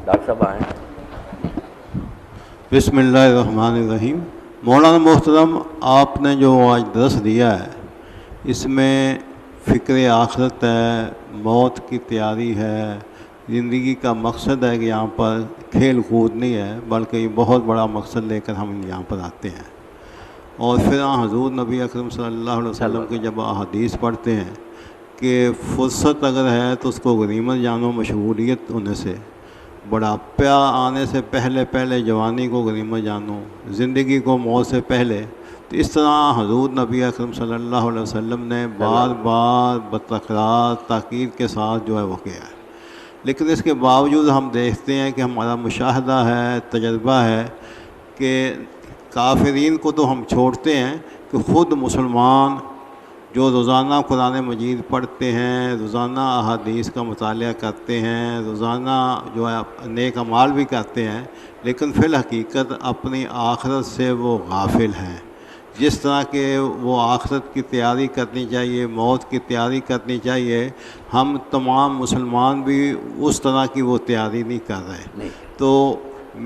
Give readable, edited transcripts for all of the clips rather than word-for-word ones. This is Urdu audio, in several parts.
ڈاکٹر صاحب آئیں. بسم اللہ الرحمن الرحیم. مولانا محترم، آپ نے جو آج درس دیا ہے اس میں فکر آخرت ہے، موت کی تیاری ہے، زندگی کا مقصد ہے کہ یہاں پر کھیل کود نہیں ہے بلکہ یہ بہت بڑا مقصد لے کر ہم یہاں پر آتے ہیں. اور پھر حضور نبی اکرم صلی اللہ علیہ وسلم کی جب احادیث پڑھتے ہیں کہ فرصت اگر ہے تو اس کو غنیمت جانو، مشغولیت ہونے سے، بڑھاپا آنے سے پہلے جوانی کو غنیمت جانو، زندگی کو موت سے پہلے. تو اس طرح حضور نبی اکرم صلی اللہ علیہ وسلم نے بار بار بتکرار تاکید کے ساتھ جو ہے وہ کیا ہے. لیکن اس کے باوجود ہم دیکھتے ہیں کہ ہمارا مشاہدہ ہے، تجربہ ہے کہ کافرین کو تو ہم چھوڑتے ہیں کہ خود مسلمان جو روزانہ قرآن مجید پڑھتے ہیں، روزانہ احادیث کا مطالعہ کرتے ہیں، روزانہ جو ہے نیک اعمال بھی کرتے ہیں، لیکن فی الحقیقت اپنی آخرت سے وہ غافل ہیں. جس طرح کہ وہ آخرت کی تیاری کرنی چاہیے، موت کی تیاری کرنی چاہیے، ہم تمام مسلمان بھی اس طرح کی وہ تیاری نہیں کر رہے. تو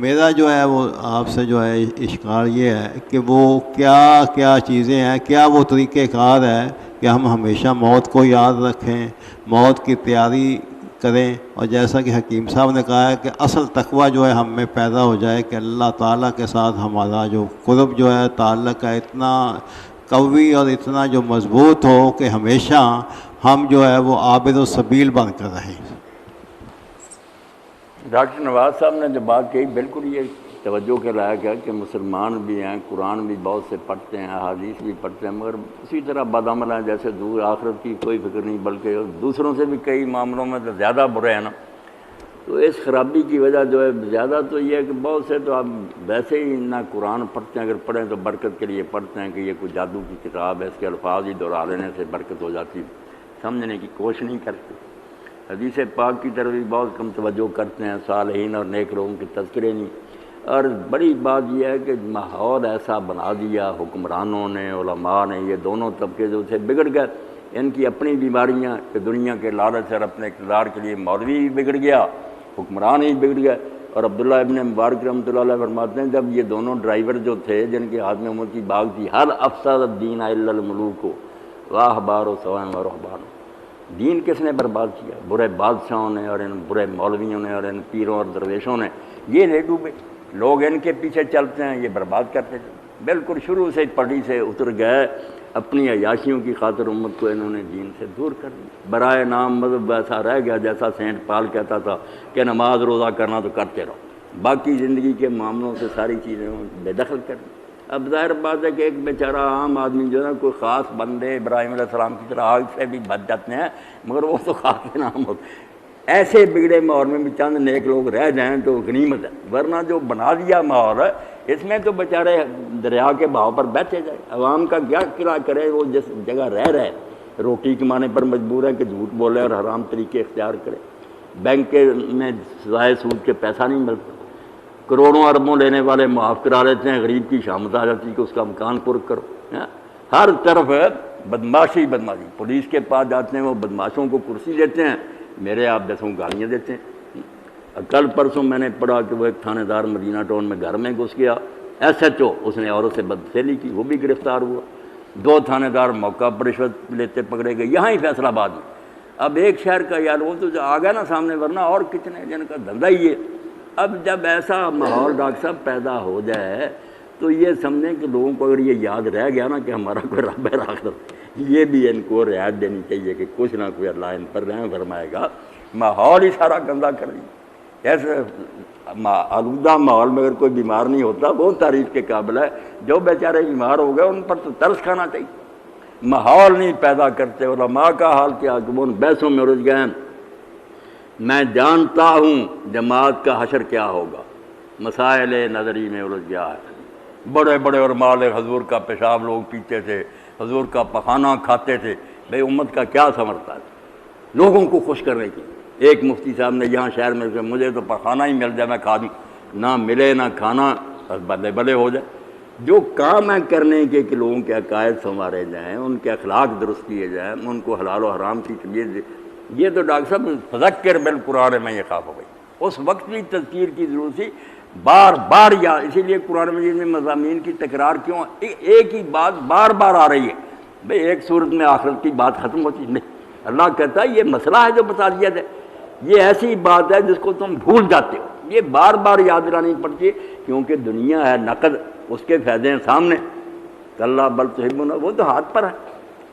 میرا جو ہے وہ آپ سے جو ہے اشکال یہ ہے کہ وہ کیا کیا چیزیں ہیں، کیا وہ طریقہ کار ہے کہ ہم ہمیشہ موت کو یاد رکھیں، موت کی تیاری کریں، اور جیسا کہ حکیم صاحب نے کہا ہے کہ اصل تقویٰ جو ہے ہم میں پیدا ہو جائے کہ اللہ تعالیٰ کے ساتھ ہمارا جو قرب جو ہے تعلق ہے اتنا قوی اور اتنا جو مضبوط ہو کہ ہمیشہ ہم جو ہے وہ عابد السبیل بن کر رہیں. ڈاکٹر نواز صاحب نے جو بات کہی بالکل یہ توجہ کے لائق ہے کہ مسلمان بھی ہیں، قرآن بھی بہت سے پڑھتے ہیں، احادیث بھی پڑھتے ہیں، مگر اسی طرح بدعمل ہیں جیسے دور آخرت کی کوئی فکر نہیں، بلکہ دوسروں سے بھی کئی معاملوں میں تو زیادہ برے ہیں نا. تو اس خرابی کی وجہ جو ہے زیادہ تو یہ ہے کہ بہت سے تو آپ ویسے ہی نہ قرآن پڑھتے ہیں، اگر پڑھیں تو برکت کے لیے پڑھتے ہیں کہ یہ کوئی جادو کی کتاب ہے، اس کے الفاظ ہی دہرا لینے سے برکت ہو جاتی، سمجھنے کی کوشش نہیں کرتے. حدیث پاک کی طرف بھی بہت کم توجہ کرتے ہیں، صالحین اور نیک لوگوں کے تذکرے نہیں. اور بڑی بات یہ ہے کہ ماحول ایسا بنا دیا حکمرانوں نے، علماء نے، یہ دونوں طبقے جو سے بگڑ گئے. ان کی اپنی بیماریاں کہ دنیا کے لالچ اور اپنے اقتدار کے لیے مولوی بھی بگڑ گیا، حکمران ہی بگڑ گئے. اور عبداللہ ابن مبارک رحمۃ اللہ علیہ فرماتے ہیں جب یہ دونوں ڈرائیور جو تھے جن کے ہاتھ میں عمر کی باغ تھی، ہر افسد الدین الا الملوک واحبار و سوام و رہبان، دین کس نے برباد کیا؟ برے بادشاہوں نے اور ان برے مولویوں نے اور ان پیروں اور درویشوں نے. یہ لے ڈوبے لوگ ان کے پیچھے چلتے ہیں، یہ برباد کرتے تھے. بالکل شروع سے پٹری سے اتر گئے، اپنی عیاشیوں کی خاطر امت کو انہوں نے دین سے دور کر دیا. برائے نام مذہب ویسا رہ گیا جیسا سینٹ پال کہتا تھا کہ نماز روزہ کرنا تو کرتے رہو، باقی زندگی کے معاملوں سے ساری چیزیں بے دخل کر دی. اب ظاہر بات ہے کہ ایک بیچارہ عام آدمی جو ہے نا کوئی خاص بندے ابراہیم علیہ السلام کی طرح آگ سے بھی بچ جاتے ہیں، مگر وہ تو خاص کے نام ہوتے. ایسے بگڑے ماحول میں بھی چند نیک لوگ رہ جائیں تو غنیمت ہے، ورنہ جو بنا دیا ماحول ہے اس میں تو بیچارے دریا کے بہاؤ پر بیٹھے جائیں. عوام کا کیا کرا کرے؟ وہ جس جگہ رہ رہے روٹی کمانے پر مجبور ہے کہ جھوٹ بولے اور حرام طریقے اختیار کرے. بینک میں سزائے سود کے پیسہ نہیں ملتا، کروڑوں اربوں لینے والے معاف کرا لیتے ہیں، غریب کی شامت آ جاتی ہے کہ اس کا مکان پر کرو. ہر طرف بدماشی بدماشی. پولیس کے پاس جاتے ہیں، وہ بدماشوں کو کرسی دیتے ہیں، میرے آپ جیسوں گالیاں دیتے ہیں. کل پرسوں میں نے پڑھا کہ وہ ایک تھانے دار مدینہ ٹاؤن میں گھر میں گھس گیا، ایس ایچ او، اس نے عورت سے بدفعلی کی، وہ بھی گرفتار ہوا. 2 تھانے دار موقع پر رشوت لیتے پکڑے گئے، یہاں ہی فیصل آباد میں. اب ایک شہر کا یار وہ تو جو آ گیا نا سامنے، ورنہ اور کتنے جن کا دھندا ہی ہے. اب جب ایسا ماحول ڈاکٹر صاحب پیدا ہو جائے تو یہ سمجھیں کہ لوگوں کو اگر یہ یاد رہ گیا نا کہ ہمارا کوئی رب ہے آخرت، یہ بھی ان کو رعایت دینی چاہیے کہ کچھ نہ کوئی اللہ ان پر رحم فرمائے گا. ماحول ہی سارا گندہ کر دیا. ایسے آلودہ ماحول میں اگر کوئی بیمار نہیں ہوتا وہ تعریف کے قابل ہے. جو بیچارے بیمار ہو گئے ان پر تو ترس کھانا چاہیے. ماحول نہیں پیدا کرتے. علماء کا حال کیا کہ وہ ان بحثوں میں الجھ گئے. میں جانتا ہوں جماعت کا حشر کیا ہوگا، مسائل نظری میں الجھ گیا ہے. بڑے بڑے علماء حضور کا پیشاب لوگ پیتے تھے، حضور کا پخانہ کھاتے تھے. بھئی امت کا کیا سمرتا ہے لوگوں کو خوش کرنے کی؟ ایک مفتی صاحب نے یہاں شہر میں کہ مجھے تو پخانہ ہی مل جائے میں کھا دوں، نہ ملے نہ کھانا، بس بلے بلے ہو جائے. جو کام ہے کرنے کے کہ لوگوں کے عقائد سنوارے جائیں، ان کے اخلاق درست کیے جائیں، ان کو حلال و حرام کی تمیز. یہ تو ڈاکٹر صاحب فذکر بالقرآن میں یہ خواب ہو گئی. اس وقت بھی تذکیر کی ضرورت تھی، بار بار یاد. اسی لیے قرآن مجید میں مضامین کی تکرار کیوں؟ ایک ہی بات بار بار آ رہی ہے. بھئی ایک صورت میں آخرت کی بات ختم ہوتی نہیں. اللہ کہتا ہے یہ مسئلہ ہے جو بتا دیا جائے، یہ ایسی بات ہے جس کو تم بھول جاتے ہو، یہ بار بار یاد دلانی پڑتی ہے، کیونکہ دنیا ہے نقد، اس کے فائدے ہیں سامنے. کلا بل تحبون، وہ تو ہاتھ پر ہے.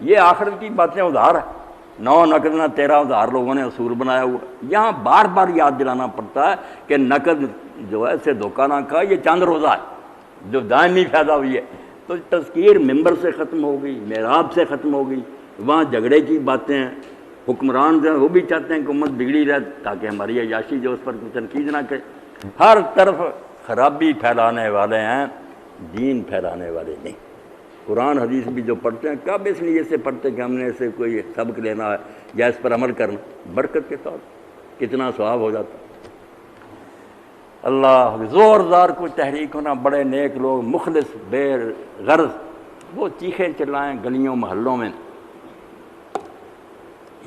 یہ آخرت کی باتیں ادھار ہے، 9 نقد نہ 13 ادھار لوگوں نے اصول بنایا ہوا. یہاں بار بار یاد دلانا پڑتا ہے کہ نقد جو ہے اسے دھوکہ نہ کھا، یہ چاند روزہ ہے جو دائمی فائدہ ہوئی ہے. تو تذکیر ممبر سے ختم ہو گئی، محراب سے ختم ہو گئی. وہاں جھگڑے کی باتیں ہیں، حکمران جو ہیں وہ بھی چاہتے ہیں کہ امت بگڑی رہے تاکہ ہماری عیاشی جو اس پر کوئی تنقید نہ کرے. ہر طرف خرابی پھیلانے والے ہیں، دین پھیلانے والے نہیں. قرآن حدیث بھی جو پڑھتے ہیں کب اس لیے سے پڑھتے کہ ہم نے اسے کوئی سبق لینا ہے یا اس پر عمل کرنا، برکت کے طور کتنا ثواب ہو جاتا. اللہ زوردار کو تحریک ہونا، بڑے نیک لوگ مخلص بے غرض وہ چیخیں چلائیں گلیوں محلوں میں.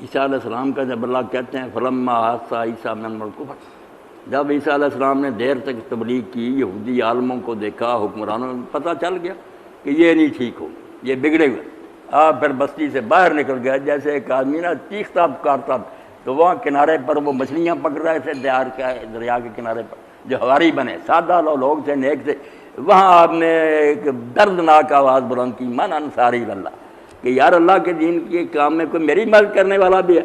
عیسیٰ علیہ السلام کا جب اللہ کہتے ہیں فلما حاصہ عیسیٰ من الکفر، جب عیسیٰ علیہ السلام نے دیر تک تبلیغ کی، یہودی عالموں کو دیکھا، حکمرانوں کو پتہ چل گیا کہ یہ نہیں ٹھیک ہو، یہ بگڑے ہوئے. آپ پھر بستی سے باہر نکل گئے. جیسے ایک آدمی نا چیختا پکارتا، تو وہاں کنارے پر وہ مچھلیاں پکڑ رہے تھے دریا کے کنارے پر، جو ہواری بنے سادہ لوگ تھے، نیک تھے. وہاں آپ نے ایک دردناک آواز بلند کی، من انصاری اللہ، کہ یار اللہ کے دین کے کام میں کوئی میری مدد کرنے والا بھی ہے.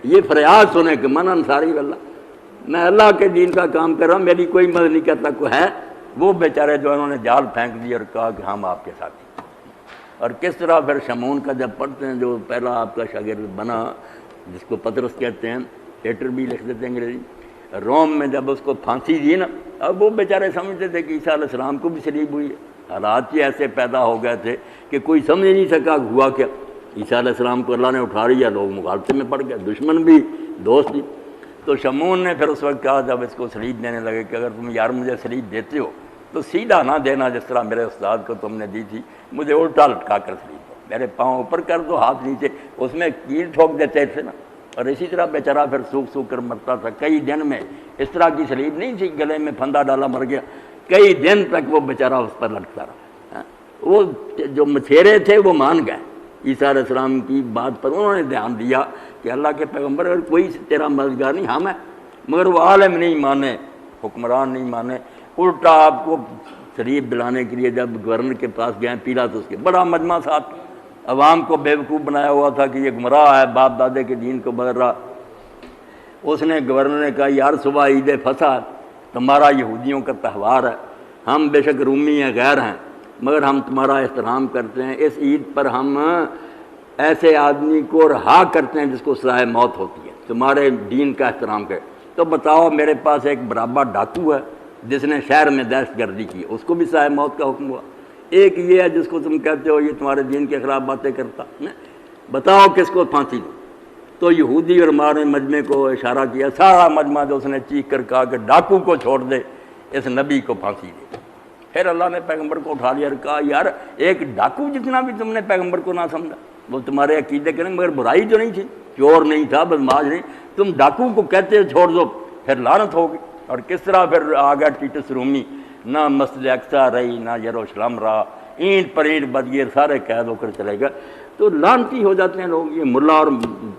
یہ فریاد سنے کہ من انصاری اللہ، میں اللہ کے دین کا کام کر رہا ہوں، میری کوئی مدد نہیں کرتا کوئی ہے. وہ بیچارے جو انہوں نے جال پھینک دی اور کہا کہ ہم آپ کے ساتھ ہیں. اور کس طرح پھر شمعون کا جب پڑھتے ہیں، جو پہلا آپ کا شاگرد بنا، جس کو پطرس کہتے ہیں، پیٹر بھی لکھ دیتے ہیں انگریزی، روم میں جب اس کو پھانسی دی نا، اب وہ بیچارے سمجھتے تھے کہ عیسیٰ علیہ السلام کو بھی صلیب ہوئی ہے. حالات ہی ایسے پیدا ہو گئے تھے کہ کوئی سمجھ نہیں سکا ہوا کیا. عیسیٰ علیہ السلام کو اللہ نے اٹھا لیا، لوگ مغالطے میں پڑ گئے، دشمن بھی دوست بھی. تو شمعون نے پھر اس وقت کہا جب اس کو صلیب دینے لگے کہ اگر تم یار مجھے صلیب دیتے ہو تو سیدھا نہ دینا جس طرح میرے استاد کو تم نے دی تھی، مجھے الٹا لٹکا کر صلیب دو، میرے پاؤں اوپر کر دو، ہاتھ نیچے. اس میں کیل ٹھوک دیتے تھے نا. اور اسی طرح بیچارہ پھر سوکھ سوکھ کر مرتا تھا. کئی دن میں اس طرح کی صلیب نہیں تھی گلے میں پھندا ڈالا مر گیا، کئی دن تک وہ بیچارہ اس پر لٹکتا رہا. وہ جو مچھیرے تھے وہ مان گئے عیسیٰ علیہ السلام کی بات پر. انہوں نے دھیان دیا کہ اللہ کے پیغمبر اگر کوئی تیرا مددگار نہیں ہم ہیں، مگر وہ عالم نہیں مانے، حکمران نہیں مانے. الٹا آپ کو صلیب دلانے کے لیے جب گورنر کے پاس گئے پیلاطس کے، بڑا مجمع ساتھ، عوام کو بیوقوف بنایا ہوا تھا کہ یہ گمراہ ہے، باپ دادے کے دین کو بدل رہا. اس نے گورنر نے کہا یار صبح عید فصح ہے، تمہارا یہودیوں کا تہوار ہے، ہم بے شک رومی ہیں، غیر ہیں، مگر ہم تمہارا احترام کرتے ہیں. اس عید پر ہم ایسے آدمی کو رہا کرتے ہیں جس کو سزائے موت ہوتی ہے، تمہارے دین کا احترام کرے. تو بتاؤ میرے پاس ایک برابر ڈاکو ہے جس نے شہر میں دہشت گردی کی، اس کو بھی سزائے موت کا حکم ہوا. ایک یہ ہے جس کو تم کہتے ہو یہ تمہارے دین کے خلاف باتیں کرتا، بتاؤ کس کو پھانسی دو. تو یہودی اور ہمارے مجمع کو اشارہ کیا، سارا مجمع جو اس نے چیخ کر کہا کہ ڈاکو کو چھوڑ دے، اس نبی کو پھانسی دے. پھر اللہ نے پیغمبر کو اٹھا لیا اور کہا یار ایک ڈاکو جتنا بھی تم نے پیغمبر کو نہ سمجھا، وہ تمہارے عقیدے کے نہیں، مگر برائی جو نہیں تھی، چور نہیں تھا، بدماش نہیں، تم ڈاکو کو کہتے ہو چھوڑ دو، پھر لعنت ہوگی. اور کس طرح پھر آ گیا ٹیٹس رومی، نہ مسجد اقصیٰ رہی نہ یروشلم رہا، اینٹ پر اینٹ بدگیر سارے قید ہو کر چلے گئے. تو لعنتی ہو جاتے ہیں لوگ. یہ ملا اور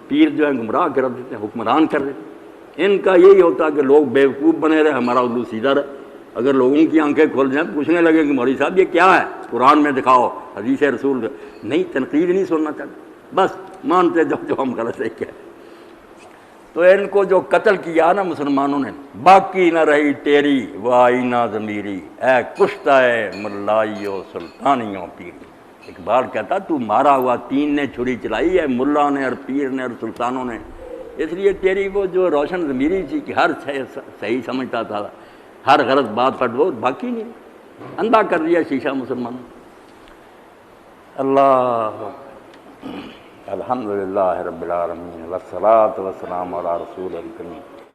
پیر جو ہیں گمراہ کر دیتے ہیں، حکمران کر دیتے ہیں. ان کا یہی ہوتا کہ لوگ بیوقوف بنے رہے، ہمارا اردو سیدھا رہے. اگر لوگوں کی آنکھیں کھل جائیں پوچھنے لگے کہ مولوی صاحب یہ کیا ہے، قرآن میں دکھاؤ، حدیث رسول نہیں، تنقید نہیں سننا چاہتے، بس مانتے جو ہم غلط ہے کیا. تو ان کو جو قتل کیا نا مسلمانوں نے، باقی نہ رہی تیری وہ آئینہ ضمیری، اے کشتہ ملائیو سلطانیوں پیری. اقبال کہتا تو مارا ہوا، تین نے چھری چلائی ہے، ملا نے اور پیر نے اور سلطانوں نے. اس لیے تیری وہ جو روشن ضمیری تھی کہ ہر صحیح سمجھتا تھا، ہر غلط بات پر وہ باقی نہیں، اندھا کر دیا شیشہ مسلمانوں. اللہ الحمدللہ رب العالمین والصلاۃ والسلام علی رسول الکریم.